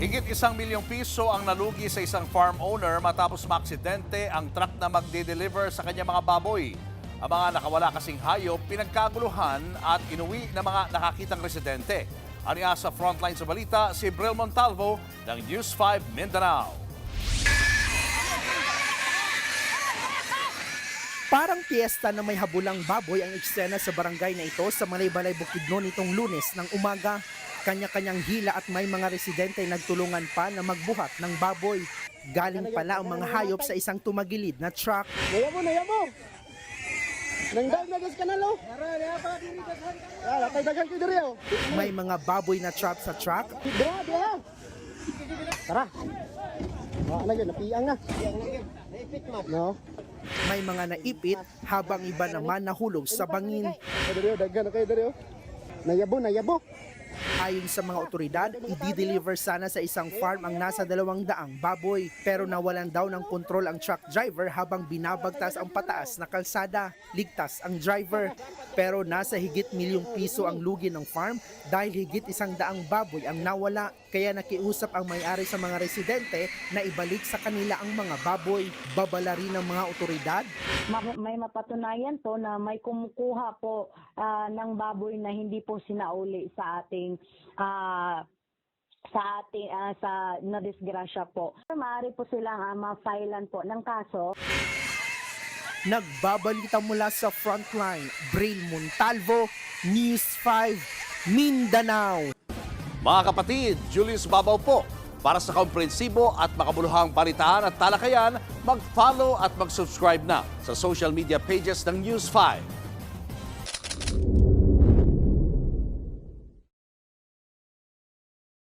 Higit ₱1 milyong ang nalugi sa isang farm owner matapos maaksidente ang truck na magde-deliver sa kanyang mga baboy. Ang mga nakawala kasing hayop pinagkaguluhan at inuwi ng mga nakakitang residente. Aniya sa frontline sa balita si Brel Montalvo ng News 5 Mindanao. Parang piyesta na may habulang baboy ang eksena sa barangay na ito sa Malaybalay, Bukidnon nitong Lunes ng umaga. Kanya-kanyang hila at may mga residente nagtulungan pa na magbuhat ng baboy. Galing pala ang mga hayop sa isang tumagilid na truck. Naya mo! Nangdag na gas kanalo! Latay-dagan ko diri oh! May mga baboy na trap sa truck. Dira! Tara! Napiang na. Naipit mo. No? May mga naipit habang iba naman nahulog sa bangin. Diri, dagan na kayo diri oh! Nayabo! Ayon sa mga otoridad, i-deliver sana sa isang farm ang nasa 200 baboy. Pero nawalan daw ng kontrol ang truck driver habang binabagtas ang pataas na kalsada. Ligtas ang driver. Pero nasa higit ₱1 ang lugi ng farm dahil higit 100 baboy ang nawala. Kaya nakiusap ang may-ari sa mga residente na ibalik sa kanila ang mga baboy. Babala rin ng mga otoridad. May mapatunayan po na may kumukuha po ng baboy na hindi po sinauli sa ating sa nadisgrasya po. Maaari po silang ma-filean po ng kaso. Nagbabalita mula sa frontline, Brel Montalvo, News 5, Mindanao. Mga kapatid, Julius Babaw po. Para sa komprehensibo at makabuluhang balitaan at talakayan, mag-follow at mag-subscribe na sa social media pages ng News 5.